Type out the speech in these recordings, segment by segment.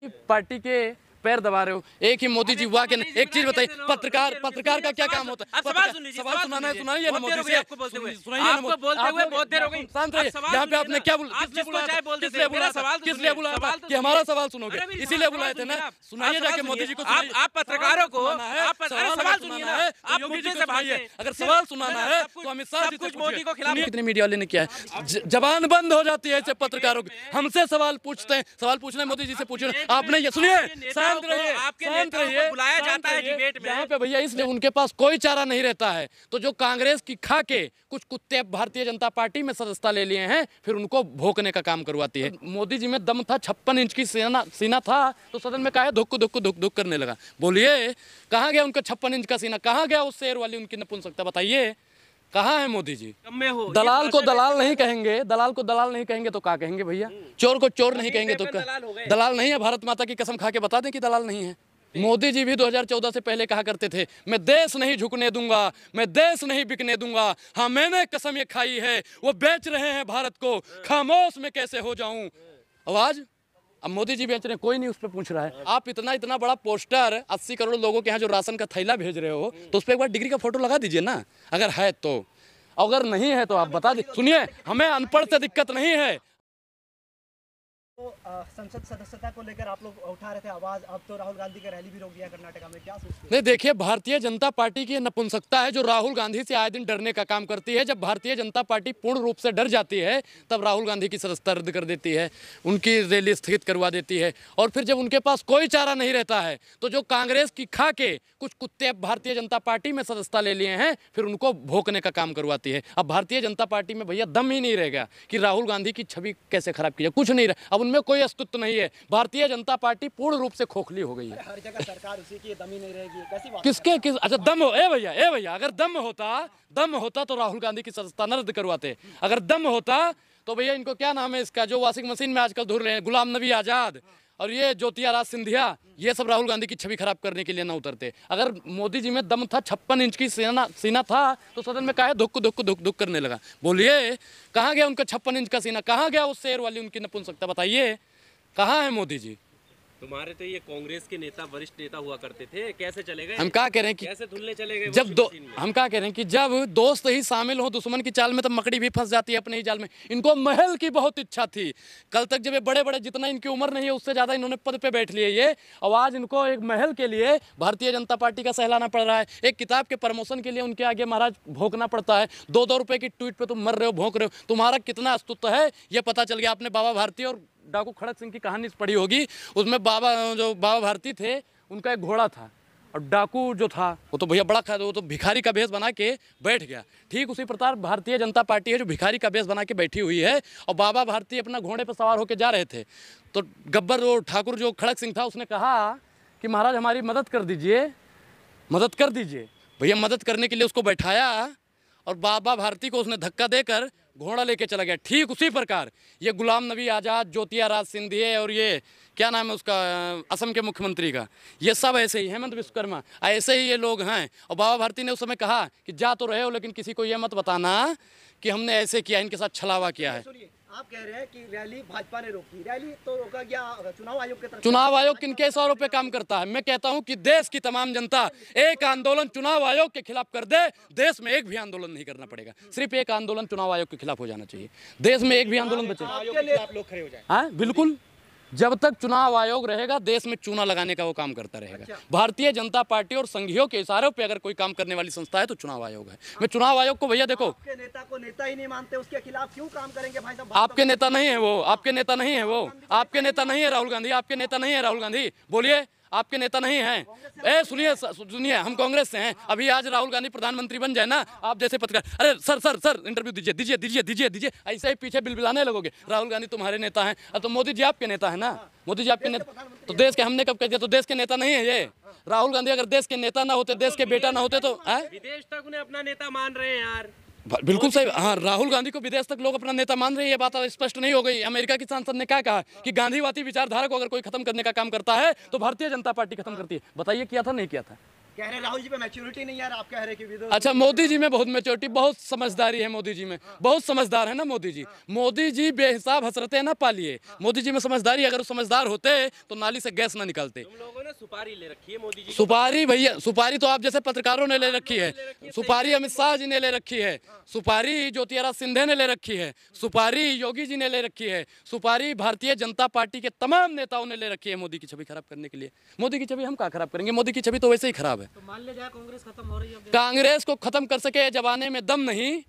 Party के पैर दबा रहे हो। एक ही मोदी जी हुआ के एक चीज बताइए, पत्रकार का क्या काम होता है? सवाल सुनाना है, सुनाइए ना मोदी जी, सुनाइए ना। आपको बोलते हुए बहुत देर हो गई। शांत रहिए। यहाँ पे आपने क्या बोला? किस लिए बुलाया था कि हमारा सवाल सुनोगे? इसीलिए बुलाए थे ना। सुनाइए जाके मोदी जी को। आप पत्रकारों को सवाल सुनिए ना। आप योगी जी से भाइये, अगर सवाल सुनाना है तो अमित शाह जी से पूछिए। मोदी को खिलाफ कितने मीडिया वाले ने किया है, जबान बंद हो जाती है ऐसे पत्रकारों की। हमसे सवाल पूछते हैं, सवाल पूछना है मोदी जी से पूछिए। आपने ये सुनिए, शांत रहिए, शांत रहिए। बुलाया जाता है डिबेट में यहाँ पे भैया, इसलिए उनके पास कोई चारा नहीं रहता है। तो जो कांग्रेस की खा के कुछ कुत्ते भारतीय जनता पार्टी में सदस्यता ले लिए हैं, फिर उनको भोंकने का काम करवाती है। मोदी जी में दम था, 56 इंच की सीना था, तो सदन में काहे धुक धुक धुक धुक करने लगा? बोलिए, कहाँ गया उनका 56 इंच का सीना? कहाँ गया उस शेर वाली उनकी नपुंसकता? बताइए, कहाँ है मोदी जी? दलाल को दलाल नहीं कहेंगे, दलाल को दलाल नहीं कहेंगे तो क्या कहेंगे भैया? चोर को चोर नहीं कहेंगे तो दलाल नहीं है? भारत माता की कसम खा के बता दें कि दलाल नहीं है। मोदी जी भी 2014 से पहले कहा करते थे, मैं देश नहीं झुकने दूंगा, मैं देश नहीं बिकने दूंगा। हाँ, मैंने कसम ये खाई है, वो बेच रहे हैं भारत को, खामोश में कैसे हो जाऊं। आवाज अब मोदी जी बेच रहे हैं, कोई नहीं उस पर पूछ रहा है। आप इतना बड़ा पोस्टर 80 करोड़ लोगों के यहाँ जो राशन का थैला भेज रहे हो, तो उस पर एक बार डिग्री का फोटो लगा दीजिए ना, अगर है तो। अगर नहीं है तो आप बता दीजिए। सुनिए, हमें अनपढ़ से दिक्कत नहीं है। तो संसद सदस्यता को लेकर आप लोग उठा रहे थे आवाज, अब तो राहुल गांधी की रैली भी रोक दिया कर्नाटका में, क्या सोचते हैं? नहीं, देखिए, भारतीय जनता पार्टी की नपुंसकता है जो राहुल गांधी से आए दिन डरने का काम करती है। जब भारतीय जनता पार्टी पूर्ण रूप से डर जाती है, तब राहुल गांधी की सदस्यता रद्द कर देती है, उनकी रैली स्थगित करवा देती है। और फिर जब उनके पास कोई चारा नहीं रहता है, तो जो कांग्रेस की खा के कुछ कुत्ते भारतीय जनता पार्टी में सदस्यता ले लिए हैं, फिर उनको भोंकने का काम करवाती है। अब भारतीय जनता पार्टी में भैया दम ही नहीं रहेगा कि राहुल गांधी की छवि कैसे खराब की जाए, कुछ नहीं रहा। अब उनमें कोई अस्तित्व नहीं है। भारतीय जनता पार्टी पूर्ण रूप से खोखली हो गई है। हर जगह सरकार उसी की, दम ही नहीं रहेगी, कैसी बात? किसके अच्छा दम हो? ए भैया, अगर दम होता तो राहुल गांधी की सदस्यता न रद्द करवाते। अगर दम होता तो भैया, इनको क्या नाम है इसका, जो वॉशिंग मशीन में आजकल धुल रहे हैं, गुलाम नबी आजाद और ये ज्योतिरादित्य सिंधिया, ये सब राहुल गांधी की छवि खराब करने के लिए ना उतरते। अगर मोदी जी में दम था, 56 इंच की सीना था, तो सदन में काहे धुक धुक धुक धुक करने लगा? बोलिए, कहाँ गया उनका 56 इंच का सीना? कहाँ गया उस शेर वाली उनकी नपुंसकता? बताइए, कहाँ है मोदी जी? तुम्हारे तो ये कांग्रेस के नेता, वरिष्ठ नेता हुआ करते थे, कैसे चले गए? हम क्या कह रहे हैं कि कैसे धुलने चले गए? हम क्या कह रहे हैं कि जब दोस्त ही शामिल हो दुश्मन की चाल में, तब मकड़ी भी फंस जाती है अपने ही जाल में। इनको महल की बहुत इच्छा थी। कल तक जब ये बड़े जितना इनकी उम्र नहीं है उससे ज्यादा इन्होंने पद पे बैठ लिए ये, और आज इनको एक महल के लिए भारतीय जनता पार्टी का सहलाना पड़ रहा है। एक किताब के प्रमोशन के लिए उनके आगे महाराज भोंकना पड़ता है। 2-2 रुपए की ट्वीट पे तुम मर रहे हो, भोंक रहे हो। तुम्हारा कितना अस्तित्व है ये पता चल गया। आपने बाबा भारती और डाकू खड़क सिंह की कहानी पढ़ी होगी। उसमें बाबा भारती थे, उनका एक घोड़ा था, और डाकू जो था वो तो भैया बड़ा था, वो तो भिखारी का भेष बना के बैठ गया। ठीक उसी प्रकार भारतीय जनता पार्टी है जो भिखारी का भेष बना के बैठी हुई है। और बाबा भारती अपना घोड़े पर सवार होकर जा रहे थे, तो गब्बर वो ठाकुर जो खड़क सिंह था, उसने कहा कि महाराज हमारी मदद कर दीजिए। भैया मदद करने के लिए उसको बैठाया, और बाबा भारती को उसने धक्का देकर घोड़ा लेके चला गया। ठीक उसी प्रकार ये गुलाम नबी आज़ाद, ज्योतिरादित्य सिंधिया और ये क्या नाम है उसका, असम के मुख्यमंत्री का, ये सब ऐसे ही, हेमंत विश्वकर्मा, ऐसे ही ये लोग हैं। और बाबा भारती ने उस समय कहा कि जा तो रहे हो, लेकिन किसी को ये मत बताना कि हमने ऐसे किया, इनके साथ छलावा किया है। आप कह रहे हैं कि रैली भाजपा ने रोकी, रैली तो रोका गया चुनाव आयोग के तरफ। चुनाव आयोग किनके इशारों पे काम करता है? मैं कहता हूं कि देश की तमाम जनता एक आंदोलन चुनाव आयोग के खिलाफ कर दे, देश में एक भी आंदोलन नहीं करना पड़ेगा। सिर्फ एक आंदोलन चुनाव आयोग के खिलाफ हो जाना चाहिए, देश में एक भी आंदोलन बचे। आप लोग खड़े हो जाए। हाँ बिल्कुल, जब तक चुनाव आयोग रहेगा देश में चूना लगाने का वो काम करता रहेगा। अच्छा। भारतीय जनता पार्टी और संघियों के इशारों पे अगर कोई काम करने वाली संस्था है तो चुनाव आयोग है। मैं चुनाव आयोग को भैया देखो, आपके नेता को नेता ही नहीं मानते, उसके खिलाफ क्यों काम करेंगे भाई साहब? आपके नेता नहीं है वो, आपके नेता नहीं है वो, आपके नेता नहीं है राहुल गांधी, आपके नेता नहीं है राहुल गांधी। बोलिए, आपके नेता नहीं हैं? ए सुनिए, हम कांग्रेस से हैं। अभी आज राहुल गांधी प्रधानमंत्री बन जाए ना, आप जैसे पत्रकार, अरे सर इंटरव्यू दीजिए, ऐसे ही पीछे बिलबिलाने लगोगे। राहुल गांधी तुम्हारे नेता हैं, अब तो मोदी जी आपके नेता है ना, मोदी जी आपके नेता, तो देश के हमने कब कह दिया तो देश के नेता नहीं है ये राहुल गांधी? अगर देश के नेता ना होते, देश के बेटा ना होते तो विदेश तक उन्हें अपना नेता मान रहे हैं यार। बिल्कुल सही। हाँ, राहुल गांधी को विदेश तक लोग अपना नेता मान रहे हैं, ये बात स्पष्ट नहीं हो गई? अमेरिका की सांसद ने क्या कहा कि गांधीवादी विचारधारा को अगर कोई खत्म करने का काम करता है तो भारतीय जनता पार्टी खत्म करती है। बताइए, किया था नहीं किया था? कह रहे हैं राहुल जी पे मैच्योरिटी नहीं है, आप कह रहे हैं कि अच्छा, मोदी जी में बहुत मैच्योरिटी, बहुत समझदारी है मोदी जी में, बहुत समझदार है ना मोदी जी। मोदी जी बेहिसाब हसरतें ना पालिए, मोदी जी में समझदारी, अगर वो समझदार होते तो नाली से गैस ना निकालते। तुम लोगों ने सुपारी ले रखी है मोदी जी को। सुपारी भैया, सुपारी तो आप जैसे पत्रकारों ने ले रखी है, सुपारी अमित शाह जी ने ले रखी है, सुपारी ज्योतिरादित्य सिंधिया ने ले रखी है, सुपारी योगी जी ने ले रखी है, सुपारी भारतीय जनता पार्टी के तमाम नेताओं ने ले रखी है मोदी की छवि खराब करने के लिए। मोदी की छवि हम क्या खराब करेंगे, मोदी की छवि तो वैसे ही खराब है। तो मान ले जाए कांग्रेस खत्म हो रही है, कांग्रेस को खत्म कर सके जमाने में दम नहीं,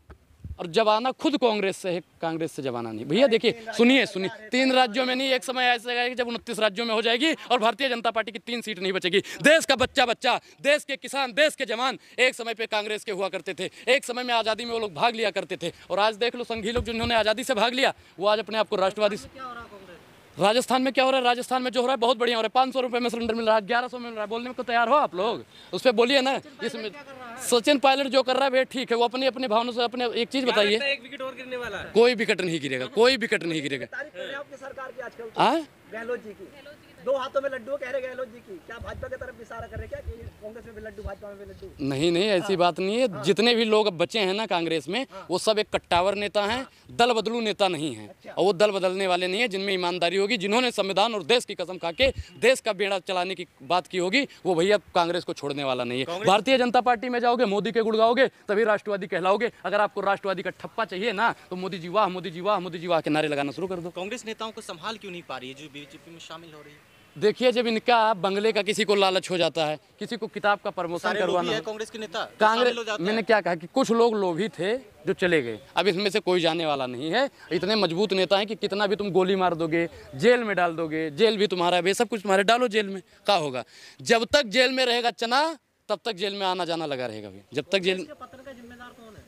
और जवाना खुद कांग्रेस से है, कांग्रेस से जवाना नहीं। भैया देखिए, सुनिए 3 राज्यों में नहीं, एक समय ऐसा आएगा जब 29 राज्यों में हो जाएगी और भारतीय जनता पार्टी की 3 सीट नहीं बचेगी। देश का बच्चा, देश के किसान, देश के जवान एक समय पे कांग्रेस के हुआ करते थे, एक समय में आज़ादी में वो लोग भाग लिया करते थे, और आज देख लो संघी लोग जिन्होंने आज़ादी से भाग लिया वो आज अपने आप को राष्ट्रवादी। राजस्थान में क्या हो रहा है? राजस्थान में जो हो रहा है बहुत बढ़िया हो रहा है। 500 रुपये में सिलेंडर मिल रहा है, 1100 मिल रहा है। बोलने को तैयार हो आप लोग? उस पर बोलिए ना। इसमें सचिन पायलट जो कर रहा है वे ठीक है, वो अपनी अपनी भावनाओं से अपने। एक चीज बताइए, एक विकेट और गिरने वाला है। कोई विकेट नहीं गिरेगा, कोई विकेट नहीं गिरेगा। सरकार की आजकल हाँ, गहलोत जी की 2 हाथों में लड्डू कह रहे गहलोत जी की, क्या भाजपा की तरफ इशारा कर रहे हैं क्या कि कांग्रेस में भी लड्डू, भाजपा में भी लड्डू? नहीं नहीं, ऐसी बात नहीं है। जितने भी लोग अब बचे हैं ना कांग्रेस में, वो सब एक कट्टावर नेता हैं, दल बदलू नेता नहीं है। और वो दल बदलने वाले नहीं है, जिनमें ईमानदारी होगी, जिन्होंने संविधान और देश की कसम खा के देश का बेड़ा चलाने की बात की होगी, वो भैया कांग्रेस को छोड़ने वाला नहीं है। भारतीय जनता पार्टी में जाओगे, मोदी के गुण गाओगे, तभी राष्ट्रवादी कहलाओगे। अगर आपको राष्ट्रवादी का ठप्पा चाहिए ना, तो मोदी जी वाह, मोदी जी वाह, मोदी जी वाह के नारे लगाना शुरू कर दो। कांग्रेस नेताओं को संभाल क्यों नहीं पा रही है जो बीजेपी में शामिल हो रही है? देखिए, जब इनका बंगले का किसी को लालच हो जाता है, किसी को किताब का प्रमोशन करवाना है, कांग्रेस के नेता कांग्रेस, मैंने क्या कहा कि कुछ लोग लोभी थे जो चले गए, अब इसमें से कोई जाने वाला नहीं है। इतने मजबूत नेता हैं कि कितना भी तुम गोली मार दोगे, जेल में डाल दोगे, जेल भी तुम्हारा है, सब कुछ तुम्हारे, डालो जेल में, क्या होगा? जब तक जेल में रहेगा चना, तब तक जेल में आना जाना लगा रहेगा। जब तक जेल, पतन का जिम्मेदार कौन है?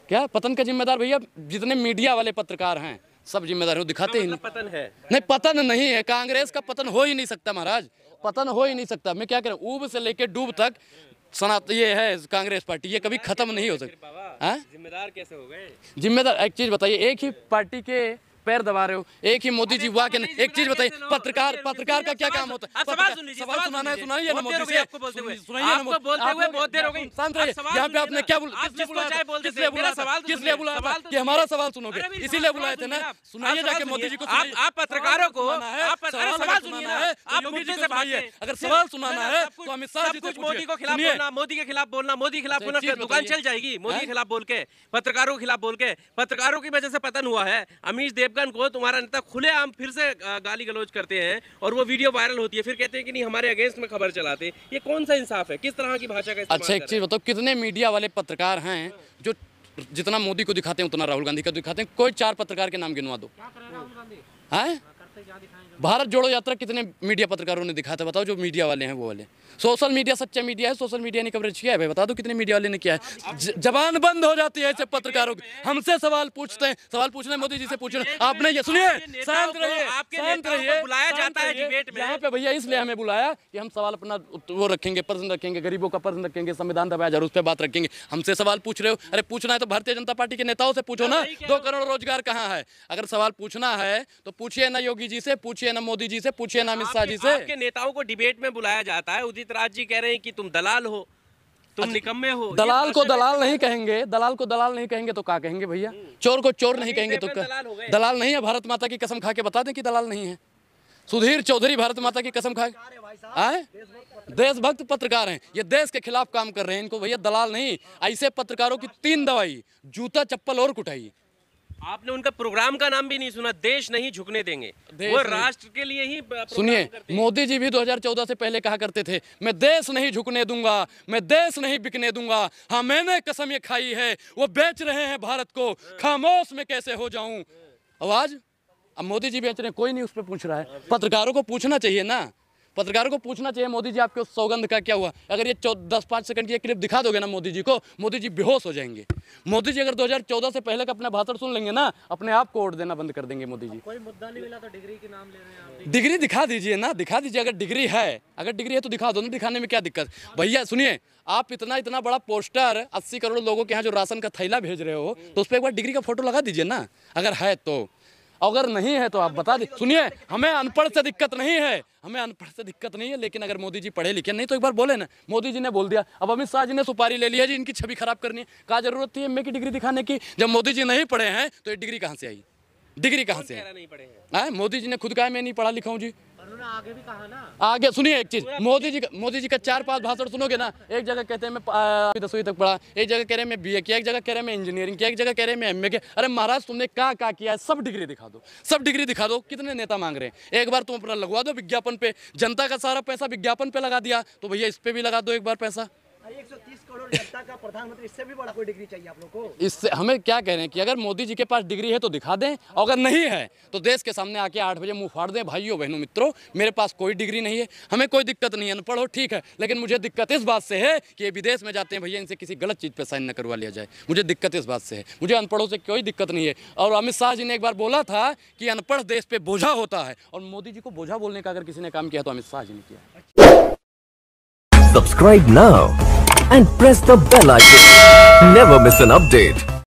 क्या पतन का जिम्मेदार? भैया जितने मीडिया वाले पत्रकार हैं सब जिम्मेदार हो, दिखाते ही नहीं। पतन है नहीं, पतन नहीं है, कांग्रेस का पतन हो ही नहीं सकता महाराज, पतन हो ही नहीं सकता। मैं क्या कह रहा हूँ, ऊब से लेके डूब तक ये है कांग्रेस पार्टी, ये कभी खत्म नहीं हो सकती। जिम्मेदार कैसे हो गए? जिम्मेदार, एक चीज बताइए, एक ही पार्टी के पैर दबा रहे हो, एक ही मोदी जी वाह के नहीं। एक चीज बताइए, पत्रकार का क्या काम होता है? सवाल सुनाना है, सुनाइए ना मोदी से, सुनाइए ना मोदी। बोलते हुए बहुत देर हो गई। शांत रहिए। यहाँ पे आपने क्या बोला? किस लिए बुलाया था? कि हमारा सवाल सुनोगे, इसीलिए बुलाए थे ना। सुनाइए जाके मोदी जी को। आप पत्रकारों को सवाल सुनाना है, योगी जी से सुनाइए। अगर सवाल सुनाना है तो अमित शाह जी से मोदी को खिलाफ बोलना, मोदी के खिलाफ बोलना, मोदी के खिलाफ बोलना, दुकान चल जाएगी। मोदी के खिलाफ बोल के, पत्रकारों के खिलाफ बोल के, पत्रकारों की वजह से पतन हुआ है। अमीश देवगन को तुम्हारा नेता खुलेआम फिर से गाली गलौज करते हैं और वो वीडियो वायरल होती है, फिर कहते हैं कि नहीं हमारे अगेंस्ट में खबर चलाते। ये कौन सा इंसाफ है? किस तरह की भाषा का इस्तेमाल? अच्छा, एक चीज बताओ, कितने मीडिया वाले पत्रकार हैं जो जितना मोदी को दिखाते हैं उतना राहुल गांधी को दिखाते हैं? कोई 4 पत्रकार के नाम गिनवा दो। हैं? भारत जोड़ो यात्रा कितने मीडिया पत्रकारों ने दिखाया था? बताओ, जो मीडिया वाले हैं वो वाले। सोशल मीडिया सच्चा मीडिया है, सोशल मीडिया ने कवरेज किया है भाई, बता दो कितने मीडिया वाले ने किया है। जबान बंद हो जाती है ऐसे पत्रकारों की। हमसे सवाल पूछते हैं, सवाल पूछना मोदी जी से पूछना। आपने ये सुनिए, शांत रहिए, शांत रहिए। बुलाया जाता है डिबेट में यहाँ पे भैया, इसलिए हमें बुलाया कि हम सवाल अपना वो रखेंगे, प्रश्न रखेंगे, गरीबों का प्रश्न रखेंगे, संविधान दबाया जा रहा है उस पर बात रखेंगे। हमसे सवाल पूछ रहे हो? अरे पूछना है तो भारतीय जनता पार्टी के नेताओं से पूछो ना, 2 करोड़ रोजगार कहाँ है? अगर सवाल पूछना है तो पूछिए ना योगी जी से, पूछिए ना मोदी जी से, पूछिए ना अमित शाह जी से। आपके नेताओं को डिबेट में बुलाया जाता है। उदित राज जी कह रहे हैं कि तुम दलाल हो, तुम निकम्मे हो। दलाल को दलाल नहीं कहेंगे, दलाल को दलाल नहीं कहेंगे तो क्या कहेंगे भैया? चोर को चोर नहीं कहेंगे तो दलाल नहीं है? भारत माता की कसम खा के बता दें कि दलाल नहीं है। सुधीर चौधरी भारत माता की कसम खा के देशभक्त पत्रकार हैं, ये देश के खिलाफ काम कर रहे हैं। इनको भैया दलाल नहीं, ऐसे पत्रकारों की 3 दवाई, जूता चप्पल और कुटाई। आपने उनका प्रोग्राम का नाम भी नहीं सुना, देश नहीं झुकने देंगे। वो राष्ट्र के लिए ही सुनिए, मोदी जी भी 2014 से पहले कहा करते थे, मैं देश नहीं झुकने दूंगा, मैं देश नहीं बिकने दूंगा। हाँ, मैंने कसम ये खाई है। वो बेच रहे हैं भारत को, खामोश में कैसे हो जाऊं आवाज। अब मोदी जी बेच रहे हैं, कोई नहीं उस पर पूछ रहा है। पत्रकारों को पूछना चाहिए ना, पत्रकारों को पूछना चाहिए मोदी जी आपके उस सौगंध का क्या हुआ। अगर ये 10-5 सेकंड की ये क्लिप दिखा दोगे ना मोदी जी को, मोदी जी बेहोश हो जाएंगे। मोदी जी अगर 2014 से पहले का अपना भाषण सुन लेंगे ना, अपने आप को वोट देना बंद कर देंगे मोदी जी। कोई मुद्दा नहीं मिला तो डिग्री के नाम ले रहे हैं आप? डिग्री दिखा दीजिए ना, दिखा दीजिए। अगर डिग्री है, अगर डिग्री है तो दिखा दो ना, दिखाने में क्या दिक्कत? भैया सुनिए, आप इतना बड़ा पोस्टर 80 करोड़ लोगों के यहाँ जो राशन का थैला भेज रहे हो, तो उस पर एक बार डिग्री का फोटो लगा दीजिए ना, अगर है तो। अगर नहीं है तो आप बता दें। सुनिए, हमें अनपढ़ से दिक्कत नहीं है, हमें अनपढ़ से दिक्कत नहीं है, लेकिन अगर मोदी जी पढ़े लिखे नहीं तो एक बार बोले ना। मोदी जी ने बोल दिया, अब अमित शाह जी ने सुपारी ले लिया जी, इनकी छवि खराब करनी है। क्या जरूरत थी एमए की डिग्री दिखाने की? जब मोदी जी नहीं पढ़े हैं तो ये डिग्री कहाँ से आई? डिग्री कहाँ से आई? नहीं पढ़े हैं। मोदी जी ने खुद कहा मैं नहीं पढ़ा लिखा हूँ जी। उन्होंने आगे भी कहा ना। आगे सुनिए एक चीज, मोदी जी का 4-5 भाषण सुनोगे ना, एक जगह कहते हैं मैं 10वीं तक पढ़ा, एक जगह कह रहे हैं मैं बीए किया, एक जगह कह रहे हैं मैं इंजीनियरिंग किया, एक जगह कह रहे हैं मैं एमए किया। अरे महाराज तुमने क्या किया है? सब डिग्री दिखा दो, सब डिग्री दिखा दो। कितने नेता मांग रहे हैं? एक बार तुम अपना लगवा दो विज्ञापन पे। जनता का सारा पैसा विज्ञापन पे लगा दिया, तो भैया इस पे भी लगा दो एक बार पैसा। 130 करोड़ जनता का प्रधानमंत्री, इससे भी बड़ा कोई डिग्री चाहिए आप लोग को? इससे हमें क्या कह रहे हैं कि अगर मोदी जी के पास डिग्री है तो दिखा दें, और अगर नहीं है तो देश के सामने आके 8 बजे मुंह फाड़ दें। भाइयों बहनों मित्रों, मेरे पास कोई डिग्री नहीं है, हमें कोई दिक्कत नहीं है, अनपढ़ हो ठीक है, लेकिन मुझे दिक्कत इस बात से है कि ये विदेश में जाते हैं भैया, इनसे किसी गलत चीज़ पे साइन न करवा लिया जाए। मुझे दिक्कत इस बात से है, मुझे अनपढ़ों से कोई दिक्कत नहीं है। और अमित शाह जी ने एक बार बोला था कि अनपढ़ देश पे बोझा होता है, और मोदी जी को बोझा बोलने का अगर किसी ने काम किया तो अमित शाह जी ने किया। Subscribe now and press the bell icon. Never miss an update.